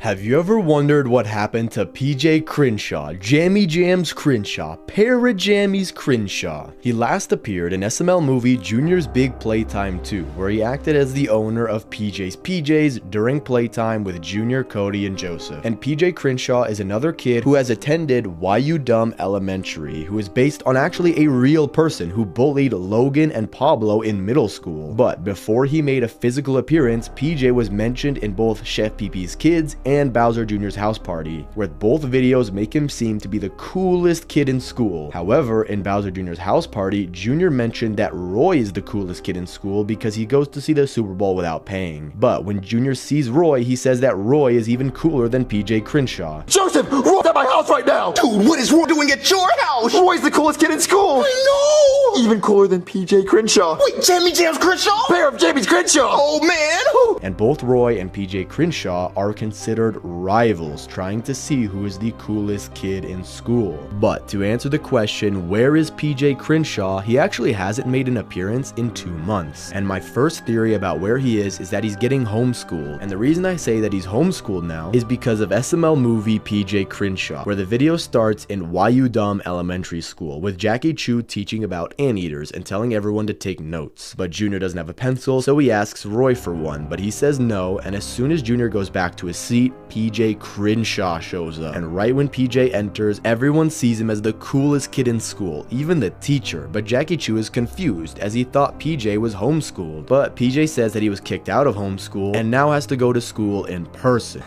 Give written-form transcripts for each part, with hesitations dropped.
Have you ever wondered what happened to PJ Crenshaw, Jammy Jams Crenshaw, Parajammy's Crenshaw? He last appeared in SML movie Junior's Big Playtime 2, where he acted as the owner of PJ's PJs during playtime with Junior, Cody, and Joseph. And PJ Crenshaw is another kid who has attended Why You Dumb Elementary, who is based on actually a real person who bullied Logan and Pablo in middle school. But before he made a physical appearance, PJ was mentioned in both Chef Pee-Pee's Kids and Bowser Jr.'s House Party, where both videos make him seem to be the coolest kid in school. However, in Bowser Jr.'s House Party, Jr. mentioned that Roy is the coolest kid in school because he goes to see the Super Bowl without paying. But when Jr. sees Roy, he says that Roy is even cooler than PJ Crenshaw. Joseph, Roy's at my house right now! Dude, what is Roy doing at your house? Roy's the coolest kid in school! I know! Even cooler than PJ Crenshaw. Wait, Jammy Jams Crenshaw? Pair of Jammy's Crenshaw! Oh man! And both Roy and PJ Crenshaw are considered rivals, trying to see who is the coolest kid in school. But to answer the question, where is PJ Crenshaw, he actually hasn't made an appearance in 2 months. And my first theory about where he is that he's getting homeschooled. And the reason I say that he's homeschooled now is because of SML movie PJ Crenshaw, where the video starts in Why You Dumb Elementary School, with Jackie Chu teaching about anteaters and telling everyone to take notes. But Junior doesn't have a pencil, so he asks Roy for one, but he says no, and as soon as Junior goes back to his seat, PJ Crenshaw shows up. And right when PJ enters, everyone sees him as the coolest kid in school, even the teacher. But Jackie Chu is confused as he thought PJ was homeschooled. But PJ says that he was kicked out of homeschool and now has to go to school in person.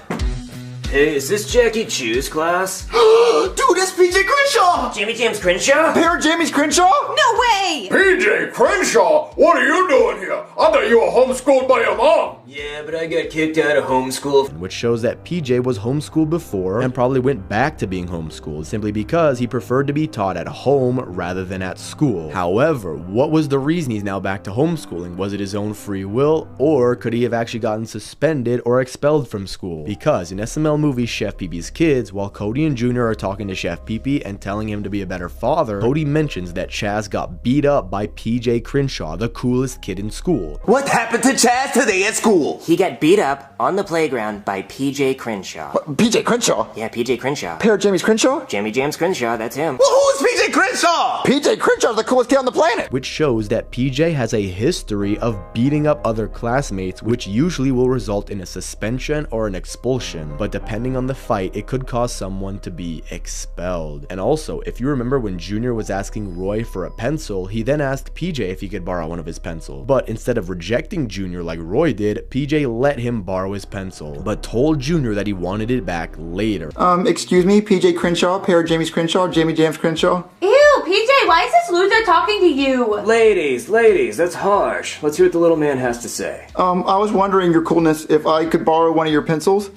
Hey, is this Jackie Chu's class? Dude, that's PJ Crenshaw! Jammy Jams Crenshaw? Pair of Jammy's Crenshaw? No way! PJ Crenshaw, what are you doing here? I thought you were homeschooled by your mom. Yeah, but I got kicked out of homeschool. Which shows that PJ was homeschooled before and probably went back to being homeschooled simply because he preferred to be taught at home rather than at school. However, what was the reason he's now back to homeschooling? Was it his own free will, or could he have actually gotten suspended or expelled from school? Because in SML movie Chef Pee-Pee's Kids, while Cody and Junior are talking to Chef Pee-Pee and telling him to be a better father, Cody mentions that Chaz got beat up by PJ Crenshaw, the coolest kid in school. What happened to Chaz today at school? He got beat up on the playground by PJ Crenshaw. What, PJ Crenshaw? Yeah, PJ Crenshaw. Pair of Jammy's Crenshaw? Jammy Jams Crenshaw, that's him. Well, who is PJ Crenshaw? PJ Crenshaw's the coolest kid on the planet! Which shows that PJ has a history of beating up other classmates, which usually will result in a suspension or an expulsion. But depending on the fight, it could cause someone to be expelled. And also, if you remember when Junior was asking Roy for a pencil, he then asked PJ if he could borrow one of his pencils. But instead of rejecting Junior like Roy did, PJ let him borrow his pencil, but told Junior that he wanted it back later. Excuse me, PJ Crenshaw, pair of Jammy's Crenshaw, Jammy Jams Crenshaw? Ew, PJ, why is this loser talking to you? Ladies, that's harsh. Let's hear what the little man has to say. I was wondering, your coolness, if I could borrow one of your pencils?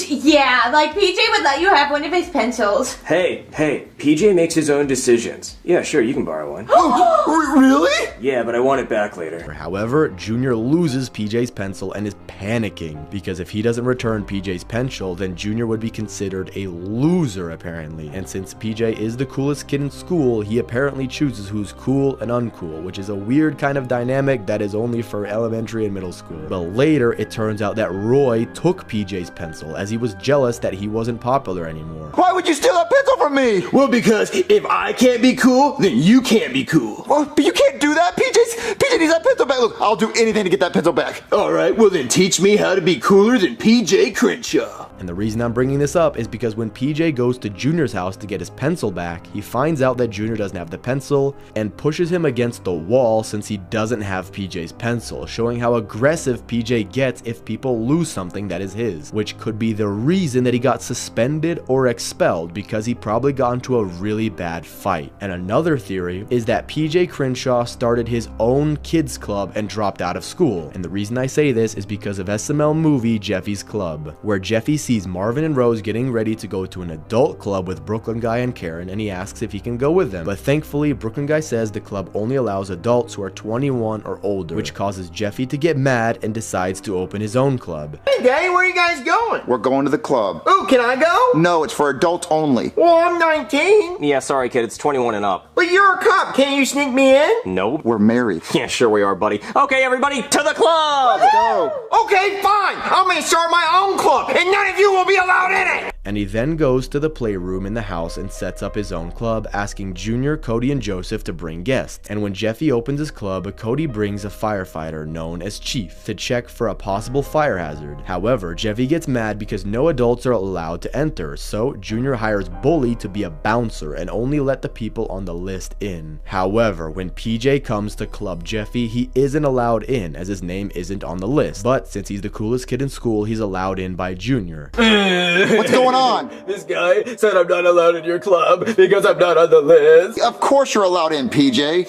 Yeah, like PJ would let you have one of his pencils. Hey, PJ makes his own decisions. Yeah, sure, you can borrow one. Really? Yeah, but I want it back later. However, Junior loses PJ's pencil and is panicking because if he doesn't return PJ's pencil, then Junior would be considered a loser apparently. And since PJ is the coolest kid in school, he apparently chooses who's cool and uncool, which is a weird kind of dynamic that is only for elementary and middle school. But later, it turns out that Roy took PJ's pencil as he was jealous that he wasn't popular anymore. Why would you steal that pencil from me? Well, because if I can't be cool, then you can't be cool. Well, but you can't do that. PJ needs that pencil back. Look, I'll do anything to get that pencil back. All right, well then teach me how to be cooler than PJ Crenshaw. And the reason I'm bringing this up is because when PJ goes to Junior's house to get his pencil back, he finds out that Junior doesn't have the pencil and pushes him against the wall since he doesn't have PJ's pencil, showing how aggressive PJ gets if people lose something that is his, which could be the reason that he got suspended or expelled because he probably got into a really bad fight. And another theory is that PJ Crenshaw started his own kids club and dropped out of school. And the reason I say this is because of SML movie Jeffy's Club, where Jeffy sees Marvin and Rose getting ready to go to an adult club with Brooklyn Guy and Karen, and he asks if he can go with them. But thankfully, Brooklyn Guy says the club only allows adults who are 21 or older, which causes Jeffy to get mad and decides to open his own club. Hey Daddy, where are you guys going? We're going to the club. Ooh, can I go? No, it's for adults only. Well, I'm 19. Yeah, sorry kid, it's 21 and up. But you're a cop, can't you sneak me in? Nope. We're married. Yeah, sure we are, buddy. Okay, everybody, to the club! Let's go. Okay, fine. I'm gonna start my own club, and none of you will be allowed in it! And he then goes to the playroom in the house and sets up his own club, asking Junior, Cody, and Joseph to bring guests. And when Jeffy opens his club, Cody brings a firefighter known as Chief to check for a possible fire hazard. However, Jeffy gets mad because no adults are allowed to enter, so Junior hires Bully to be a bouncer and only let the people on the list in. However, when PJ comes to club Jeffy, he isn't allowed in as his name isn't on the list, but since he's the coolest kid in school, he's allowed in by Junior. What's going on? This guy said I'm not allowed in your club because I'm not on the list. Of course you're allowed in, PJ.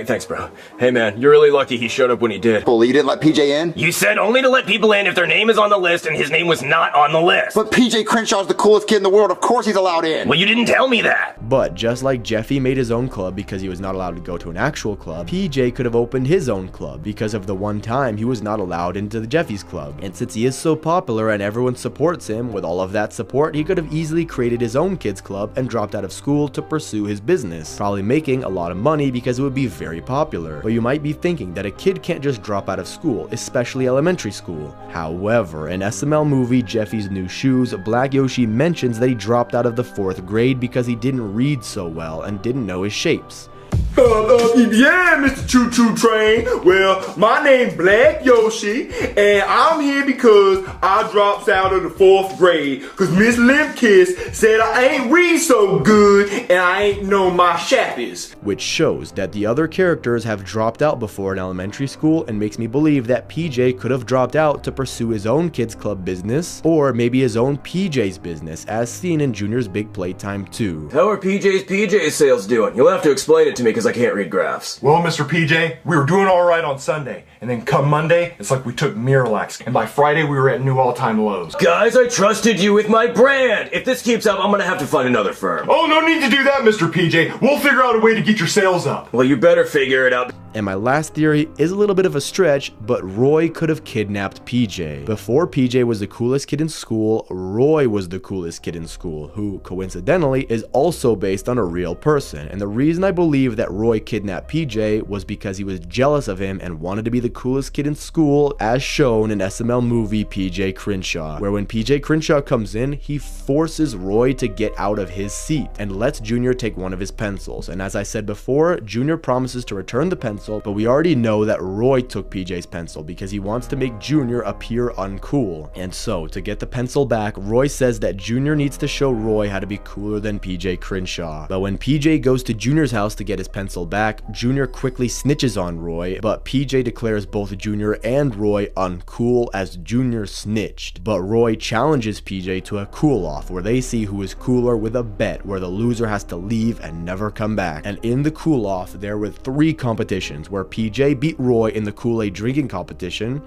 Thanks, bro. Hey, man, you're really lucky he showed up when he did. Bully, you didn't let PJ in? You said only to let people in if their name is on the list, and his name was not on the list. But PJ Crenshaw's the coolest kid in the world. Of course he's allowed in. Well, you didn't tell me that. But just like Jeffy made his own club because he was not allowed to go to an actual club, PJ could have opened his own club because of the one time he was not allowed into the Jeffy's club. And since he is so popular and everyone supports him, with all of that support, he could have easily created his own kids club and dropped out of school to pursue his business, probably making a lot of money because it would be very popular. But you might be thinking that a kid can't just drop out of school, especially elementary school. However, in SML movie Jeffy's New Shoes, Black Yoshi mentions that he dropped out of the 4th grade because he didn't read so well and didn't know his shapes. Yeah, Mr. Choo Choo Train. Well, my name Black Yoshi, and I'm here because I dropped out of the 4th grade because Miss Limpkiss said I ain't read so good and I ain't know my shappies. Which shows that the other characters have dropped out before in elementary school and makes me believe that PJ could have dropped out to pursue his own kids club business or maybe his own PJ's business as seen in Junior's Big Playtime 2. How are PJ's PJ sales doing? You'll have to explain it to me because I can't read graphs. Well, Mr. PJ, we were doing all right on Sunday, and then come Monday, it's like we took Miralax, and by Friday we were at new all-time lows. Guys, I trusted you with my brand. If this keeps up, I'm gonna have to find another firm. Oh, no need to do that, Mr. PJ. We'll figure out a way to get your sales up. Well, you better figure it out. And my last theory is a little bit of a stretch, but Roy could have kidnapped PJ. Before PJ was the coolest kid in school, Roy was the coolest kid in school, who coincidentally is also based on a real person. And the reason I believe that Roy kidnapped PJ was because he was jealous of him and wanted to be the coolest kid in school, as shown in SML movie PJ Crenshaw, where when PJ Crenshaw comes in, he forces Roy to get out of his seat and lets Junior take one of his pencils. And as I said before, Junior promises to return the pencil, but we already know that Roy took PJ's pencil because he wants to make Junior appear uncool. And so, to get the pencil back, Roy says that Junior needs to show Roy how to be cooler than PJ Crenshaw. But when PJ goes to Junior's house to get his pencil back, Junior quickly snitches on Roy, but PJ declares both Junior and Roy uncool as Junior snitched. But Roy challenges PJ to a cool-off where they see who is cooler with a bet where the loser has to leave and never come back. And in the cool-off, there were 3 competitions where PJ beat Roy in the Kool-Aid drinking competition.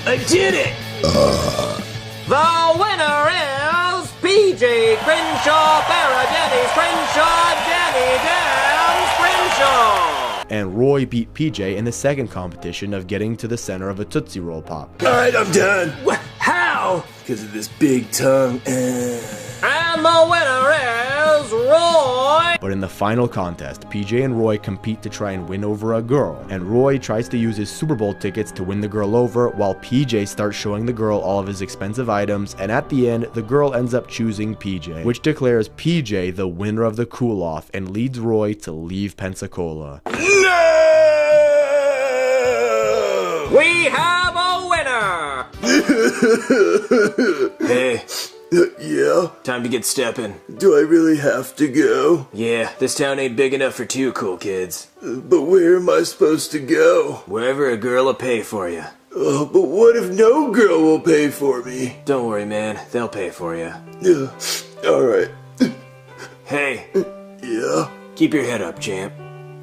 I did it! The winner is PJ Crenshaw, Denny's Crenshaw, Danny Dams Crenshaw! And Roy beat PJ in the second competition of getting to the center of a Tootsie Roll Pop. Alright, I'm done. How? Because of this big tongue. And the winner is Roy! But in the final contest, PJ and Roy compete to try and win over a girl, and Roy tries to use his Super Bowl tickets to win the girl over, while PJ starts showing the girl all of his expensive items, and at the end, the girl ends up choosing PJ, which declares PJ the winner of the cool-off and leads Roy to leave Pensacola. No! We have a winner! Hey. Yeah? Time to get stepping. Do I really have to go? Yeah, this town ain't big enough for 2 cool kids. But where am I supposed to go? Wherever a girl will pay for you. But what if no girl will pay for me? Don't worry, man. They'll pay for you. Alright. Hey. Yeah? Keep your head up, champ.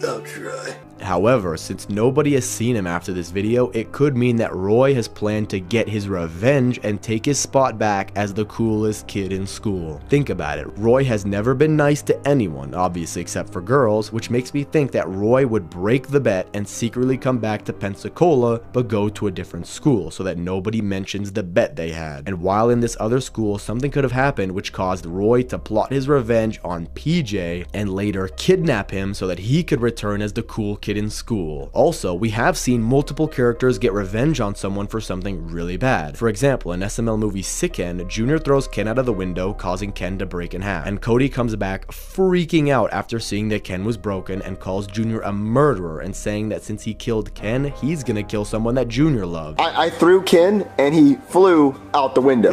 I'll try. However, since nobody has seen him after this video, it could mean that Roy has planned to get his revenge and take his spot back as the coolest kid in school. Think about it, Roy has never been nice to anyone, obviously except for girls, which makes me think that Roy would break the bet and secretly come back to Pensacola, but go to a different school so that nobody mentions the bet they had. And while in this other school, something could have happened which caused Roy to plot his revenge on PJ and later kidnap him so that he could return as the cool kid kid in school. Also, we have seen multiple characters get revenge on someone for something really bad. For example, in SML movie Sick Ken, Junior throws Ken out of the window, causing Ken to break in half. And Cody comes back freaking out after seeing that Ken was broken and calls Junior a murderer and saying that since he killed Ken, he's gonna kill someone that Junior loved. I threw Ken and he flew out the window.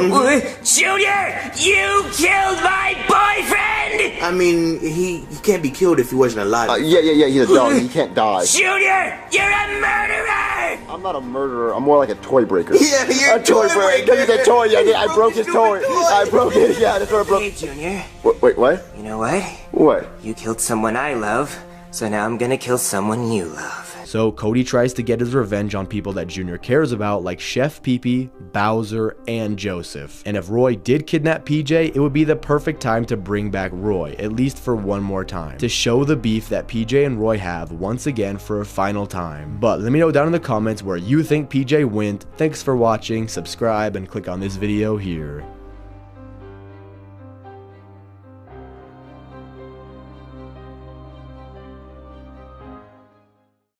Junior, you killed my boyfriend! I mean, he can't be killed if he wasn't alive. Yeah, he's a dog. He can't die. Junior, you're a murderer! I'm not a murderer. I'm more like a toy breaker. Yeah, you're a toy breaker. This is a toy. Yeah, I broke his toy. I broke it. Yeah, that's what I broke. Hey, Junior. Wait, what? You know what? What? You killed someone I love, so now I'm gonna kill someone you love. So Cody tries to get his revenge on people that Junior cares about, like Chef Pee-Pee, Bowser, and Joseph. And if Roy did kidnap PJ, it would be the perfect time to bring back Roy, at least for one more time, to show the beef that PJ and Roy have once again for a final time. But let me know down in the comments where you think PJ went. Thanks for watching, subscribe, and click on this video here.